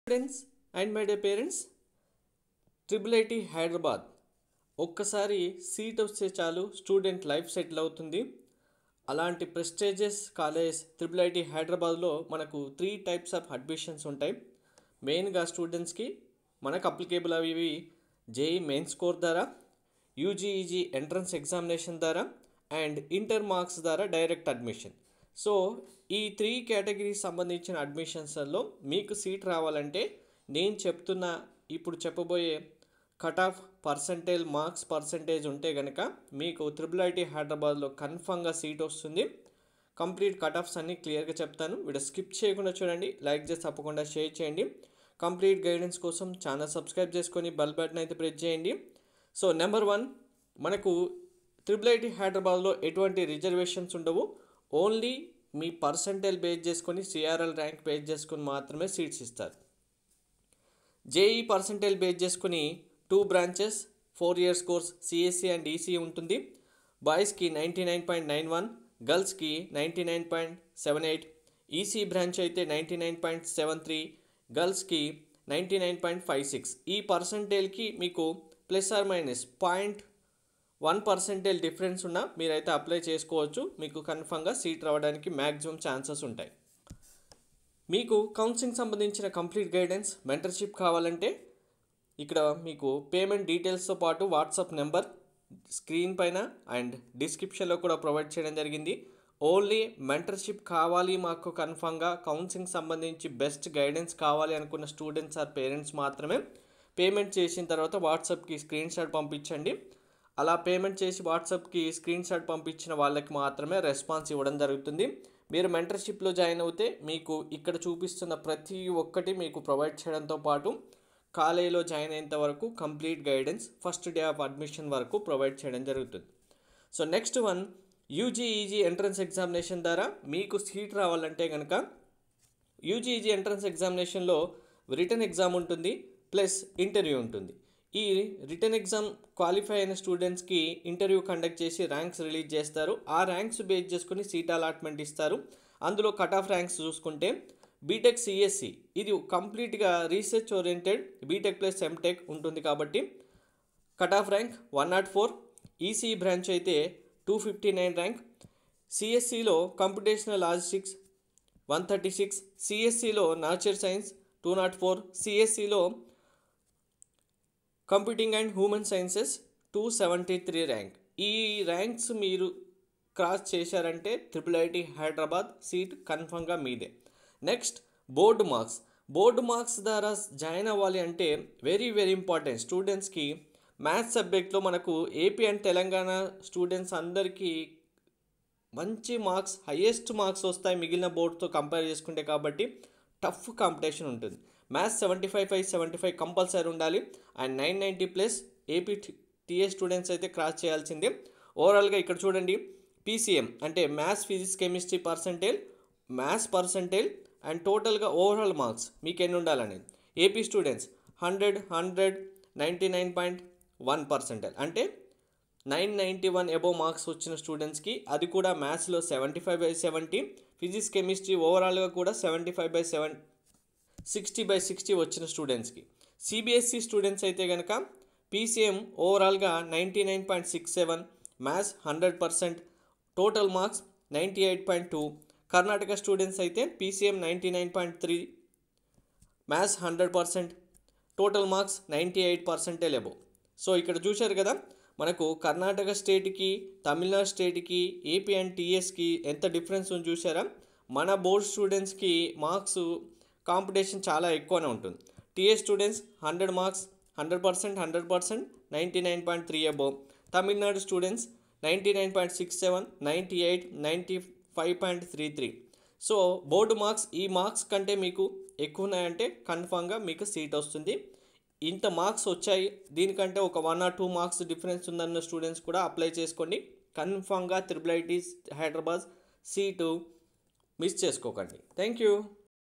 Students and my day parents, triple Hyderabad ఒక్కసారి seat వస్తే చాలు స్టూడెంట్ లైఫ్ సెటిల్ అవుతుంది. అలాంటి ప్రెస్టీజియస్ కాలేజ్ ట్రిపుల్ హైదరాబాద్లో మనకు 3 టైప్స్ ఆఫ్ అడ్మిషన్స్ ఉంటాయి. మెయిన్గా స్టూడెంట్స్కి మనకు అప్లికేబుల్ అవి జేఈ మెయిన్ స్కోర్ ద్వారా, యూజీఈజీ ఎంట్రన్స్ ఎగ్జామినేషన్ ద్వారా అండ్ ఇంటర్ మార్క్స్ ద్వారా డైరెక్ట్ అడ్మిషన్. సో ఈ 3 కేటగిరీస్ సంబంధించిన అడ్మిషన్స్లో మీకు సీట్ రావాలంటే నేను చెప్తున్న ఇప్పుడు చెప్పబోయే కట్ ఆఫ్ మార్క్స్ పర్సంటేజ్ ఉంటే కనుక మీకు ట్రిపుల్ హైదరాబాద్లో కన్ఫామ్గా సీట్ వస్తుంది. కంప్లీట్ కట్ ఆఫ్స్ అన్నీ క్లియర్గా చెప్తాను. వీడియో స్కిప్ చేయకుండా చూడండి, లైక్ చేసి తప్పకుండా షేర్ చేయండి. కంప్లీట్ గైడెన్స్ కోసం ఛానల్ సబ్స్క్రైబ్ చేసుకొని బెల్ బటన్ అయితే ప్రెస్ చేయండి. సో నెంబర్ 1, మనకు ట్రిపుల్ హైదరాబాద్లో ఎటువంటి రిజర్వేషన్స్ ఉండవు. ఓన్లీ మీ పర్సంటేజ్ బేస్ చేసుకొని సిఆర్ఎల్ ర్యాంక్ బేస్ చేసుకొని మాత్రమే సీట్స్ ఇస్తారు. జేఈ పర్సంటేజ్ బేస్ చేసుకుని 2 branches 4 years course CSE and EC ఉంటుంది. బాయ్స్కి 99.91, గర్ల్స్కి 99.78, ఈసీ బ్రాంచ్ అయితే 99.73, గర్ల్స్కి 99.56. ఈ పర్సంటేజ్కి మీకు ప్లస్ ఆర్ మైనస్ 0.1% డిఫరెన్స్ ఉన్నా మీరైతే అప్లై చేసుకోవచ్చు. మీకు కన్ఫామ్గా సీట్ రావడానికి మ్యాక్సిమం ఛాన్సెస్ ఉంటాయి. మీకు కౌన్సిలింగ్ సంబంధించిన కంప్లీట్ గైడెన్స్ మెంటర్షిప్ కావాలంటే ఇక్కడ మీకు పేమెంట్ డీటెయిల్స్తో పాటు వాట్సాప్ నెంబర్ స్క్రీన్ పైన అండ్ డిస్క్రిప్షన్లో కూడా ప్రొవైడ్ చేయడం జరిగింది. ఓన్లీ మెంటర్షిప్ కావాలి మాకు కన్ఫామ్గా కౌన్సిలింగ్ సంబంధించి బెస్ట్ గైడెన్స్ కావాలి అనుకున్న స్టూడెంట్స్ ఆర్ పేరెంట్స్ మాత్రమే పేమెంట్ చేసిన తర్వాత వాట్సాప్కి స్క్రీన్ షాట్ పంపించండి. అలా పేమెంట్ చేసి వాట్సాప్కి స్క్రీన్ షాట్ పంపించిన వాళ్ళకి మాత్రమే రెస్పాన్స్ ఇవ్వడం జరుగుతుంది. మీరు మెంటర్షిప్లో జాయిన్ అవుతే మీకు ఇక్కడ చూపిస్తున్న ప్రతి ఒక్కటి మీకు ప్రొవైడ్ చేయడంతో పాటు కాలేజీలో జాయిన్ అయ్యేంత వరకు complete guidance first day of admission వరకు ప్రొవైడ్ చేయడం జరుగుతుంది. So next 1, UGEE entrance examination ద్వారా మీకు సీట్ రావాలంటే కనుక యూజీఈజీ ఎంట్రన్స్ ఎగ్జామినేషన్లో రిటన్ ఎగ్జామ్ ఉంటుంది ప్లస్ ఇంటర్వ్యూ ఉంటుంది. ఈ రిటర్న్ ఎగ్జామ్ క్వాలిఫై అయిన స్టూడెంట్స్కి ఇంటర్వ్యూ కండక్ట్ చేసి ర్యాంక్స్ రిలీజ్ చేస్తారు. ఆ ర్యాంక్స్ బేస్ చేసుకుని సీట్ అలాట్మెంట్ ఇస్తారు. అందులో కట్ ఆఫ్ ర్యాంక్స్ చూసుకుంటే బీటెక్ సిఎస్సి ఇది కంప్లీట్గా research oriented BTech plus MTech ఉంటుంది కాబట్టి cut off rank 104, EC branch అయితే 259 ర్యాంక్, సిఎస్సిలో కంప్యూటేషనల్ లాజిస్టిక్స్ 136, సిఎస్సిలో నాచర్ సైన్స్ 204, సిఎస్సిలో computing and human sciences 273 rank. ఈ ర్యాంక్స్ మీరు క్రాస్ చేశారంటే ట్రిపుల్ హైదరాబాద్ సీట్ కన్ఫర్మ్గా మీదే. నెక్స్ట్ బోర్డు మార్క్స్ ద్వారా జాయిన్ అవ్వాలి అంటే వెరీ ఇంపార్టెంట్ స్టూడెంట్స్కి మ్యాథ్స్ సబ్జెక్ట్లో మనకు ఏపీ అండ్ తెలంగాణ స్టూడెంట్స్ అందరికీ మంచి మార్క్స్ హయ్యెస్ట్ మార్క్స్ వస్తాయి మిగిలిన బోర్డుతో కంపేర్ చేసుకుంటే. కాబట్టి టఫ్ కాంపిటీషన్ ఉంటుంది. మ్యాథ్స్ 75/75 కంపల్సరీ ఉండాలి అండ్ 990+ ఏపీ టీఏ స్టూడెంట్స్ అయితే క్రాస్ చేయాల్సిందే. ఓవరాల్గా ఇక్కడ చూడండి, పీసీఎం అంటే maths physics chemistry percentage, maths percentage and టోటల్గా ఓవరాల్ మార్క్స్ మీకు ఎన్ని ఉండాలనేది. ఏపీ స్టూడెంట్స్ 100, 99.1% అంటే 991 అబోవ్ మార్క్స్ వచ్చిన స్టూడెంట్స్కి, అది కూడా మ్యాథ్స్లో 75/70, ఫిజిక్స్ కెమిస్ట్రీ ఓవరాల్గా కూడా 75/70, 60/60 వచ్చిన స్టూడెంట్స్కి. సిబిఎస్ఈ స్టూడెంట్స్ అయితే కనుక పీసీఎం ఓవరాల్గా 99.67, maths 100%, total marks 98.2. Karnataka students అయితే PCM 99.3, maths 100%, total marks 98% above. So ఇక్కడ చూశారు కదా, మనకు కర్ణాటక స్టేట్కి, తమిళనాడు స్టేట్కి, ఏపీ అండ్ టీఎస్కి ఎంత డిఫరెన్స్ ఉంది చూసారా. మన బోర్డ్ స్టూడెంట్స్కి మార్క్స్ కాంపిటీషన్ చాలా ఎక్కువనే ఉంటుంది. TA students 100 marks 100%, 99.3 above. Tamil Nadu students 99.67, 98, 95.33. So board marks ఈ మార్క్స్ కంటే మీకు ఎక్కువ ఉన్నాయంటే కన్ఫామ్గా మీకు సీట్ వస్తుంది. ఇంత మార్క్స్ వచ్చాయి, దీనికంటే ఒక 1 or 2 మార్క్స్ డిఫరెన్స్ ఉందన్న స్టూడెంట్స్ కూడా అప్లై చేసుకోండి. కన్ఫామ్గా ట్రిపుల్ హైదరాబాద్ సీటు మిస్ చేసుకోకండి. Thank you.